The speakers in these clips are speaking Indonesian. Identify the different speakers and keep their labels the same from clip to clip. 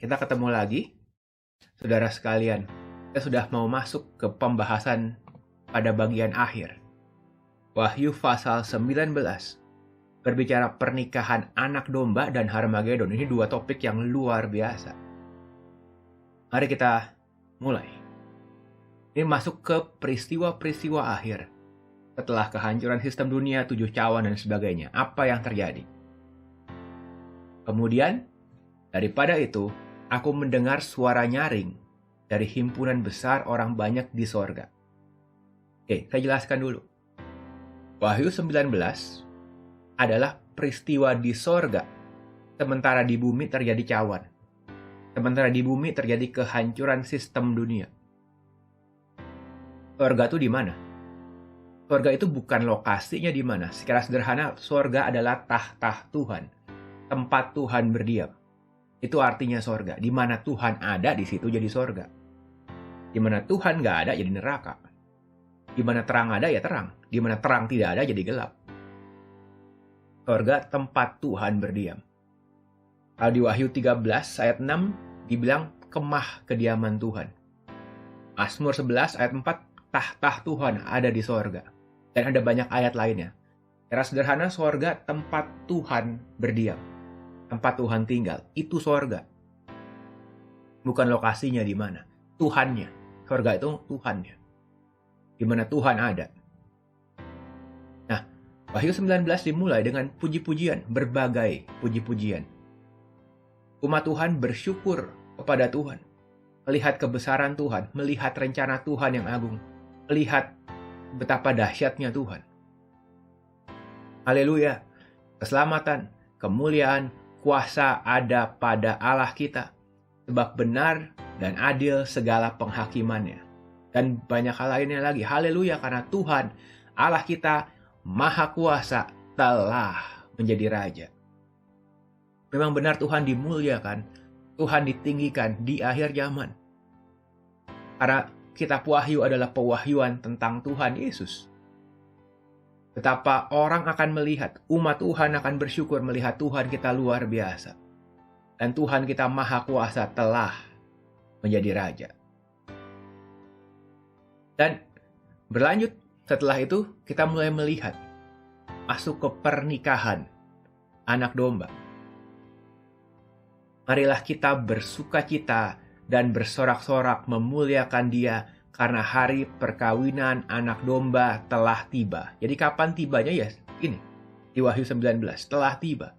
Speaker 1: kita ketemu lagi, saudara sekalian. Kita sudah mau masuk ke pembahasan pada bagian akhir. Wahyu pasal 19 berbicara pernikahan anak domba dan Harmagedon. Ini dua topik yang luar biasa. Mari kita mulai. Ini masuk ke peristiwa-peristiwa akhir. Setelah kehancuran sistem dunia, 7 cawan dan sebagainya. Apa yang terjadi? Kemudian, daripada itu, aku mendengar suara nyaring dari himpunan besar orang banyak di sorga. Oke, saya jelaskan dulu. Wahyu 19 adalah peristiwa di sorga, sementara di bumi terjadi cawan. Sementara di bumi terjadi kehancuran sistem dunia. Sorga itu di mana? Sorga itu bukan lokasinya di mana. Secara sederhana, sorga adalah tahta Tuhan, tempat Tuhan berdiam. Itu artinya sorga. Di mana Tuhan ada, di situ jadi sorga. Di mana Tuhan nggak ada, jadi neraka. Di mana terang ada, ya terang. Di mana terang tidak ada, jadi gelap. Sorga tempat Tuhan berdiam. Kalau di Wahyu 13 ayat 6 dibilang kemah kediaman Tuhan. Mazmur 11 ayat 4, tahta Tuhan ada di sorga. Dan ada banyak ayat lainnya. Secara sederhana, sorga tempat Tuhan berdiam. Tempat Tuhan tinggal. Itu sorga. Bukan lokasinya di mana. Tuhannya. Sorga itu Tuhannya. Di mana Tuhan ada. Nah, Wahyu 19 dimulai dengan puji-pujian. Berbagai puji-pujian. Umat Tuhan bersyukur kepada Tuhan. Melihat kebesaran Tuhan. Melihat rencana Tuhan yang agung. Melihat betapa dahsyatnya Tuhan. Haleluya. Keselamatan, kemuliaan, kuasa ada pada Allah kita. Sebab benar dan adil segala penghakimannya. Dan banyak hal lainnya lagi. Haleluya, karena Tuhan, Allah kita, Maha Kuasa, telah menjadi Raja. Memang benar Tuhan dimuliakan, Tuhan ditinggikan di akhir zaman. Karena kitab Wahyu adalah pewahyuan tentang Tuhan Yesus. Betapa orang akan melihat, umat Tuhan akan bersyukur melihat Tuhan kita luar biasa. Dan Tuhan kita Maha Kuasa telah menjadi Raja. Dan berlanjut setelah itu kita mulai melihat masuk ke pernikahan anak domba. Marilah kita bersukacita dan bersorak-sorak memuliakan Dia karena hari perkawinan anak domba telah tiba. Jadi kapan tibanya ya? Ini di Wahyu 19 telah tiba.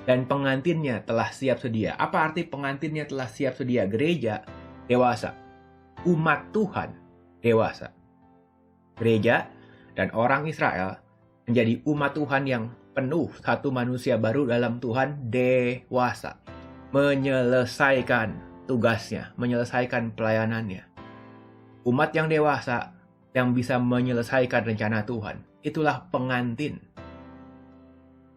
Speaker 1: Dan pengantinnya telah siap sedia. Apa arti pengantinnya telah siap sedia? Gereja dewasa. Umat Tuhan dewasa. Gereja dan orang Israel menjadi umat Tuhan yang penuh, satu manusia baru dalam Tuhan dewasa. Menyelesaikan tugasnya, menyelesaikan pelayanannya. Umat yang dewasa yang bisa menyelesaikan rencana Tuhan. Itulah pengantin.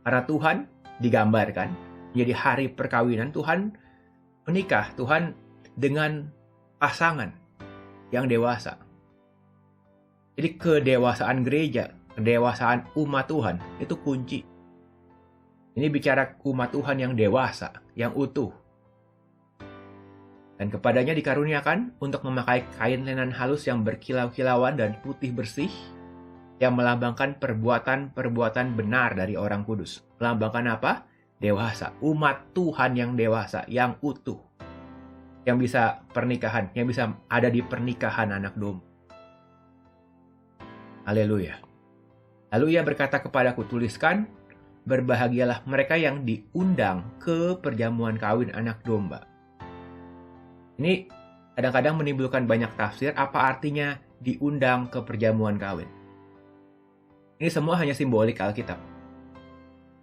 Speaker 1: Karena Tuhan digambarkan menjadi hari perkawinan, Tuhan menikah, Tuhan dengan pasangan yang dewasa. Jadi kedewasaan gereja, kedewasaan umat Tuhan itu kunci. Ini bicara umat Tuhan yang dewasa, yang utuh. Dan kepadanya dikaruniakan untuk memakai kain lenan halus yang berkilau-kilauan dan putih bersih, yang melambangkan perbuatan-perbuatan benar dari orang kudus. Melambangkan apa? Dewasa. Umat Tuhan yang dewasa, yang utuh. Yang bisa pernikahan, yang bisa ada di pernikahan anak domba. Haleluya. Lalu ia berkata kepadaku, tuliskan, berbahagialah mereka yang diundang ke perjamuan kawin anak domba. Ini kadang-kadang menimbulkan banyak tafsir, apa artinya diundang ke perjamuan kawin. Ini semua hanya simbolik Alkitab.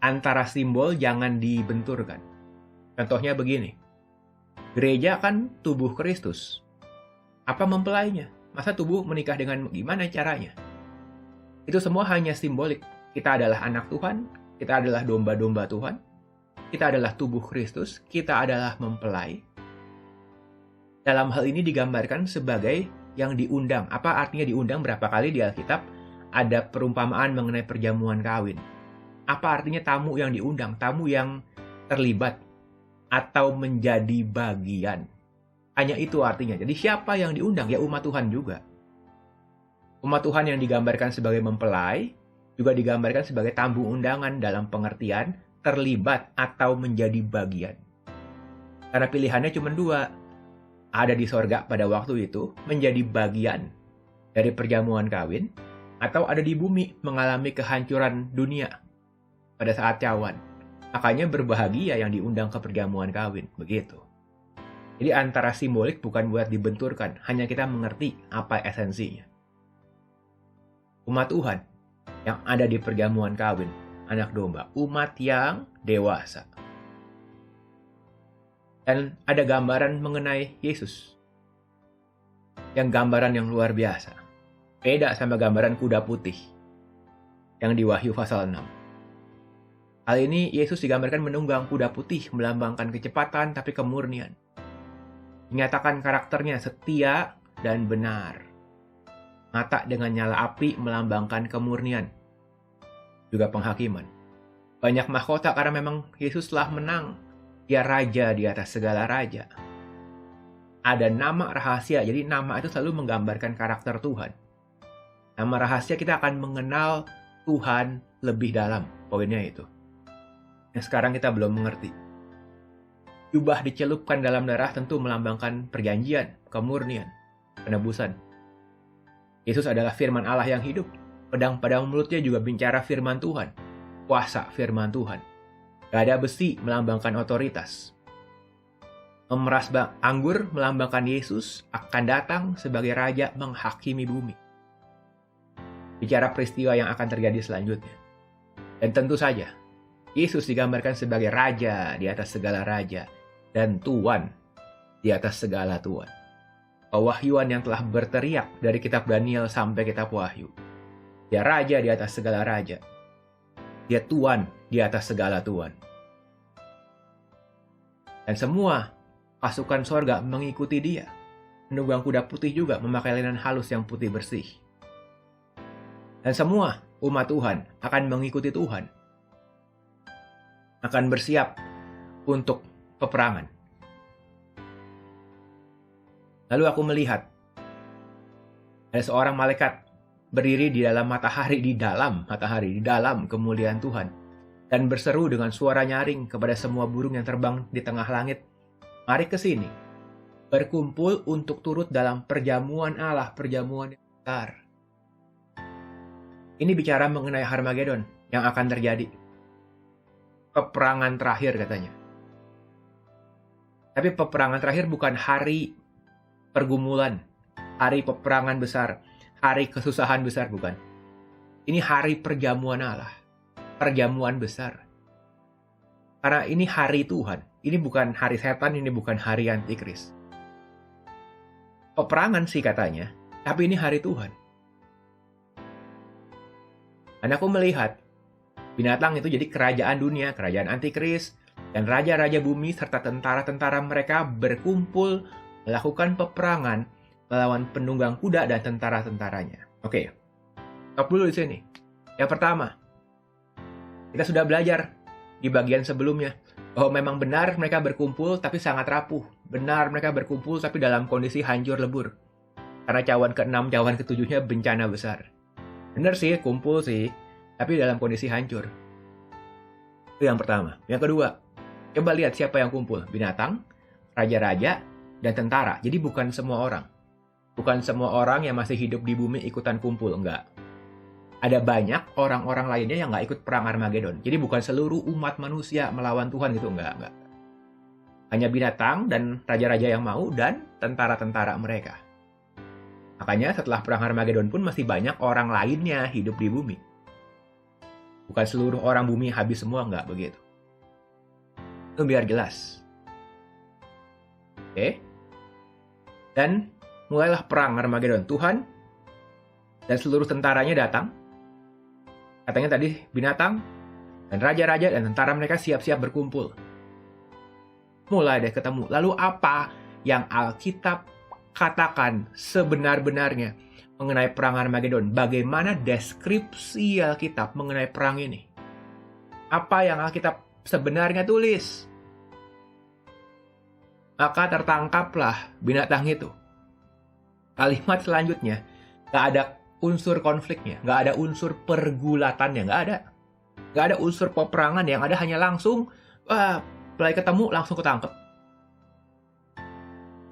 Speaker 1: Antara simbol jangan dibenturkan. Contohnya begini. Gereja kan tubuh Kristus. Apa mempelainya? Masa tubuh menikah dengan gimana caranya? Itu semua hanya simbolik. Kita adalah anak Tuhan, kita adalah domba-domba Tuhan, kita adalah tubuh Kristus, kita adalah mempelai. Dalam hal ini digambarkan sebagai yang diundang. Apa artinya diundang? Berapa kali di Alkitab ada perumpamaan mengenai perjamuan kawin. Apa artinya tamu yang diundang? Tamu yang terlibat. atau menjadi bagian. Hanya itu artinya. Jadi siapa yang diundang? Ya umat Tuhan juga. Umat Tuhan yang digambarkan sebagai mempelai, juga digambarkan sebagai tamu undangan dalam pengertian terlibat atau menjadi bagian. Karena pilihannya cuma dua. Ada di sorga pada waktu itu, menjadi bagian dari perjamuan kawin, atau ada di bumi mengalami kehancuran dunia pada saat cawan. Makanya berbahagia yang diundang ke perjamuan kawin. Begitu. Jadi antara simbolik bukan buat dibenturkan, hanya kita mengerti apa esensinya. Umat Tuhan yang ada di perjamuan kawin, anak domba, umat yang dewasa. Dan ada gambaran mengenai Yesus. Yang gambaran yang luar biasa. Beda sama gambaran kuda putih yang di Wahyu pasal 6. Hal ini Yesus digambarkan menunggang kuda putih melambangkan kecepatan tapi kemurnian. Menyatakan karakternya setia dan benar. Mata dengan nyala api melambangkan kemurnian. Juga penghakiman. Banyak mahkota karena memang Yesus telah menang. Dia raja di atas segala raja. Ada nama rahasia, jadi nama itu selalu menggambarkan karakter Tuhan. Nama rahasia kita akan mengenal Tuhan lebih dalam, poinnya itu. Yang sekarang kita belum mengerti. Jubah dicelupkan dalam darah tentu melambangkan perjanjian, kemurnian, penebusan. Yesus adalah firman Allah yang hidup. Pedang-pedang mulutnya juga bicara firman Tuhan. Kuasa firman Tuhan. Gada besi melambangkan otoritas. Memeras anggur melambangkan Yesus akan datang sebagai raja menghakimi bumi. Bicara peristiwa yang akan terjadi selanjutnya. Dan tentu saja, Yesus digambarkan sebagai raja di atas segala raja dan tuan di atas segala tuan. Pewahyuan yang telah berteriak dari kitab Daniel sampai kitab Wahyu. Dia raja di atas segala raja. Dia tuan di atas segala tuan. Dan semua pasukan sorga mengikuti dia. Menunggang kuda putih juga memakai linen halus yang putih bersih. Dan semua umat Tuhan akan mengikuti Tuhan. Akan bersiap untuk peperangan. Lalu aku melihat ada seorang malaikat berdiri di dalam matahari, di dalam kemuliaan Tuhan. Dan berseru dengan suara nyaring kepada semua burung yang terbang di tengah langit. Mari ke sini. Berkumpul untuk turut dalam perjamuan Allah, perjamuan yang besar. Ini bicara mengenai Harmagedon yang akan terjadi. Peperangan terakhir katanya. Tapi peperangan terakhir bukan hari pergumulan, hari peperangan besar, hari kesusahan besar, bukan. Ini hari perjamuan Allah. Perjamuan besar. Karena ini hari Tuhan. Ini bukan hari setan, ini bukan hari antikris. Peperangan sih katanya, tapi ini hari Tuhan. Dan aku melihat binatang itu jadi kerajaan dunia, kerajaan antikris, dan raja-raja bumi serta tentara-tentara mereka berkumpul melakukan peperangan melawan penunggang kuda dan tentara-tentaranya. Oke, stop dulu di sini. Yang pertama, kita sudah belajar di bagian sebelumnya bahwa memang benar mereka berkumpul tapi sangat rapuh. Benar mereka berkumpul tapi dalam kondisi hancur lebur. Karena cawan ke-6, cawan ke-7-nya bencana besar. Benar sih, kumpul sih, tapi dalam kondisi hancur. Itu yang pertama. Yang kedua, coba lihat siapa yang kumpul. Binatang, raja-raja, dan tentara. Jadi bukan semua orang. Bukan semua orang yang masih hidup di bumi ikutan kumpul, enggak. Ada banyak orang-orang lainnya yang nggak ikut perang Armageddon. Jadi bukan seluruh umat manusia melawan Tuhan gitu, enggak. Hanya binatang dan raja-raja yang mau dan tentara-tentara mereka. Makanya setelah perang Armageddon pun masih banyak orang lainnya hidup di bumi. Bukan seluruh orang bumi habis semua, enggak begitu. Itu biar jelas. Oke. Dan mulailah perang Armageddon. Tuhan dan seluruh tentaranya datang. Katanya tadi binatang dan raja-raja dan tentara mereka siap-siap berkumpul. Mulai deh ketemu. Lalu apa yang Alkitab katakan sebenar-benarnya mengenai perang Armageddon? Bagaimana deskripsi Alkitab mengenai perang ini? Apa yang Alkitab sebenarnya tulis? Maka tertangkaplah binatang itu. Kalimat selanjutnya, nggak ada unsur konfliknya, nggak ada unsur pergulatannya, nggak ada. Nggak ada unsur peperangan, yang ada hanya langsung, mulai ketemu, langsung ketangkep.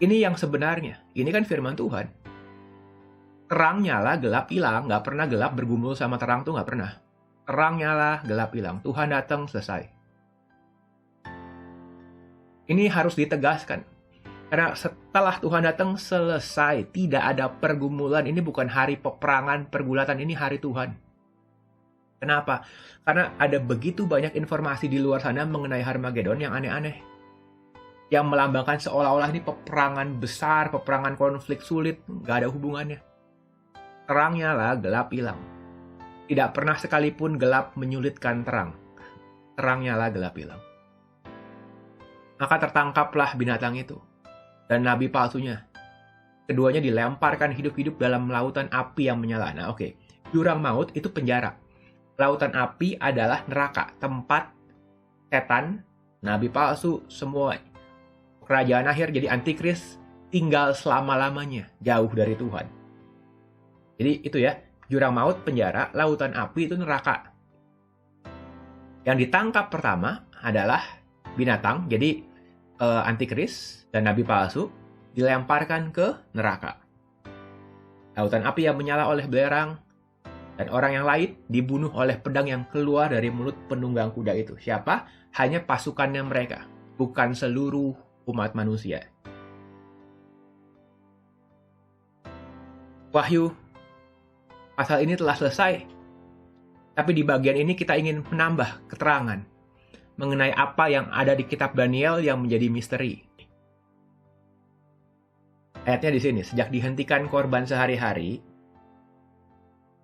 Speaker 1: Ini yang sebenarnya, ini kan firman Tuhan. Terang nyala, gelap hilang, nggak pernah gelap bergumul sama terang tuh nggak pernah. Terang nyala, gelap hilang, Tuhan datang, selesai. Ini harus ditegaskan. Karena setelah Tuhan datang, selesai. Tidak ada pergumulan. Ini bukan hari peperangan, pergulatan. Ini hari Tuhan. Kenapa? Karena ada begitu banyak informasi di luar sana mengenai Harmagedon yang aneh-aneh. Yang melambangkan seolah-olah ini peperangan besar, peperangan konflik sulit. Nggak ada hubungannya. Terang nyala, gelap hilang. Tidak pernah sekalipun gelap menyulitkan terang. Terang nyala, gelap hilang. Maka tertangkaplah binatang itu dan nabi palsunya. Keduanya dilemparkan hidup-hidup dalam lautan api yang menyala. Nah, oke. Jurang maut itu penjara. Lautan api adalah neraka, tempat setan, nabi palsu, semua kerajaan akhir jadi antikris tinggal selama-lamanya jauh dari Tuhan. Jadi itu ya, jurang maut penjara, lautan api itu neraka. Yang ditangkap pertama adalah binatang, jadi antikris dan nabi palsu dilemparkan ke neraka. Lautan api yang menyala oleh belerang, dan orang yang lain dibunuh oleh pedang yang keluar dari mulut penunggang kuda itu. Siapa? Hanya pasukannya mereka, bukan seluruh umat manusia. Wahyu pasal ini telah selesai, tapi di bagian ini kita ingin menambah keterangan mengenai apa yang ada di kitab Daniel yang menjadi misteri. Ayatnya di sini, sejak dihentikan korban sehari-hari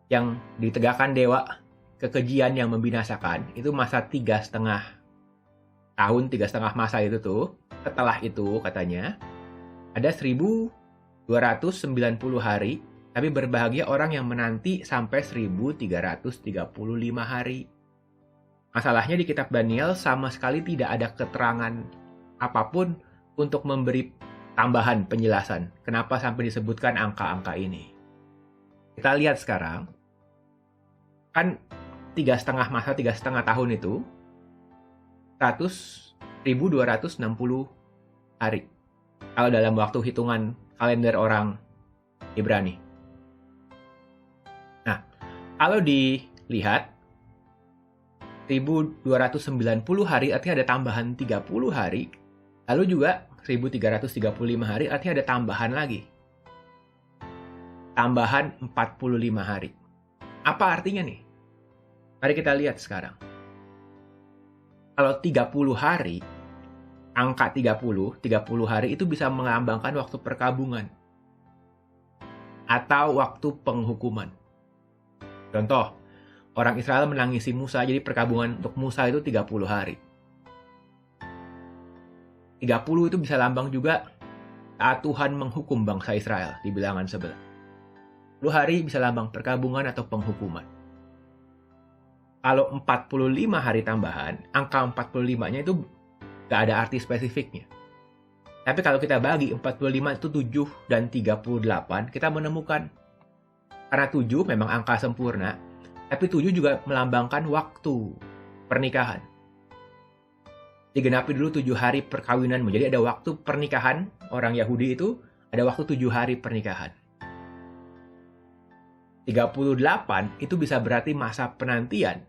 Speaker 1: yang ditegakkan dewa kekejian yang membinasakan, itu masa 3,5 tahun, 3,5 masa itu tuh. Setelah itu katanya ada 1290 hari, tapi berbahagia orang yang menanti sampai 1335 hari. Masalahnya di kitab Daniel sama sekali tidak ada keterangan apapun untuk memberi tambahan penjelasan. Kenapa sampai disebutkan angka-angka ini? Kita lihat sekarang. Kan 3,5 masa, 3,5 tahun itu 1260 hari. Kalau dalam waktu hitungan kalender orang Ibrani. Nah, kalau dilihat 1290 hari artinya ada tambahan 30 hari. Lalu juga 1335 hari artinya ada tambahan lagi. Tambahan 45 hari. Apa artinya nih? Mari kita lihat sekarang. Kalau 30 hari, angka 30 hari itu bisa melambangkan waktu perkabungan. Atau waktu penghukuman. Contoh, orang Israel menangisi Musa, jadi perkabungan untuk Musa itu 30 hari. 30 itu bisa lambang juga saat Tuhan menghukum bangsa Israel di bilangan 11. 10 hari bisa lambang perkabungan atau penghukuman. Kalau 45 hari tambahan, angka 45-nya itu gak ada arti spesifiknya. Tapi kalau kita bagi 45 itu 7 dan 38, kita menemukan karena 7 memang angka sempurna, tapi 7 juga melambangkan waktu pernikahan. Digenapi dulu 7 hari perkawinanmu. Jadi ada waktu pernikahan orang Yahudi itu, ada waktu 7 hari pernikahan. 38 itu bisa berarti masa penantian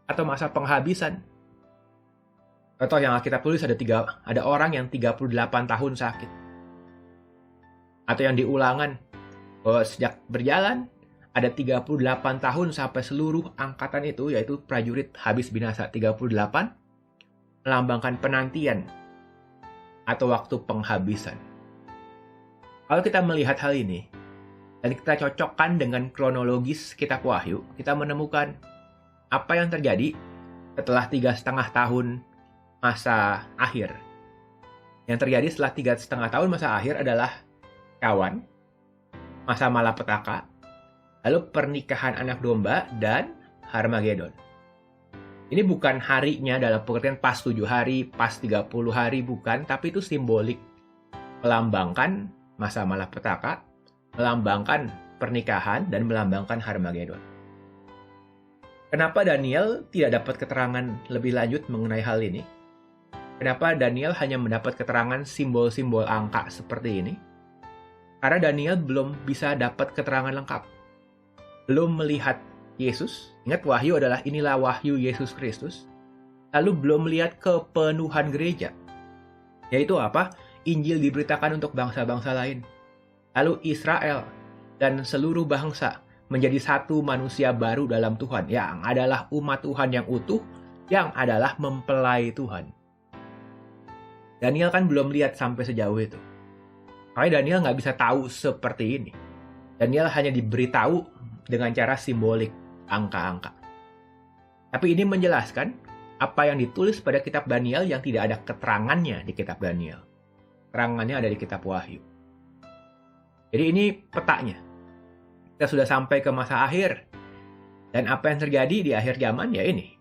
Speaker 1: atau masa penghabisan. Contoh yang Alkitab tulis ada orang yang 38 tahun sakit. Atau yang di Ulangan, bahwa sejak berjalan ada 38 tahun sampai seluruh angkatan itu, yaitu prajurit habis binasa. 38 melambangkan penantian atau waktu penghabisan. Kalau kita melihat hal ini dan kita cocokkan dengan kronologis kitab Wahyu, kita menemukan apa yang terjadi setelah 3,5 tahun masa akhir. Yang terjadi setelah 3,5 tahun masa akhir adalah cawan, masa malapetaka, lalu pernikahan anak domba, dan Harmagedon. Ini bukan harinya dalam pengertian pas 7 hari, pas 30 hari, bukan, tapi itu simbolik. melambangkan masa malapetaka, melambangkan pernikahan, dan melambangkan Harmagedon. Kenapa Daniel tidak dapat keterangan lebih lanjut mengenai hal ini? Kenapa Daniel hanya mendapat keterangan simbol-simbol angka seperti ini? Karena Daniel belum bisa dapat keterangan lengkap. Belum melihat Yesus. Ingat, wahyu adalah inilah wahyu Yesus Kristus. Lalu belum melihat kepenuhan gereja. Yaitu apa? Injil diberitakan untuk bangsa-bangsa lain. Lalu Israel dan seluruh bangsa menjadi satu manusia baru dalam Tuhan, yang adalah umat Tuhan yang utuh, yang adalah mempelai Tuhan. Daniel kan belum lihat sampai sejauh itu. Makanya Daniel nggak bisa tahu seperti ini. Daniel hanya diberitahu dengan cara simbolik, angka-angka. Tapi ini menjelaskan apa yang ditulis pada kitab Daniel yang tidak ada keterangannya di kitab Daniel. Keterangannya ada di kitab Wahyu. Jadi ini petanya. Kita sudah sampai ke masa akhir. Dan apa yang terjadi di akhir zaman ya ini.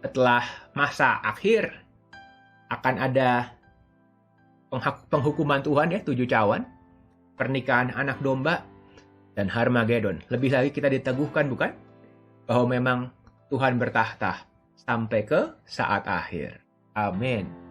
Speaker 1: Setelah masa akhir, akan ada penghukuman Tuhan ya, 7 cawan, pernikahan anak domba, dan Harmagedon. Lebih lagi kita diteguhkan bukan? Bahwa memang Tuhan bertahta sampai ke saat akhir. Amin.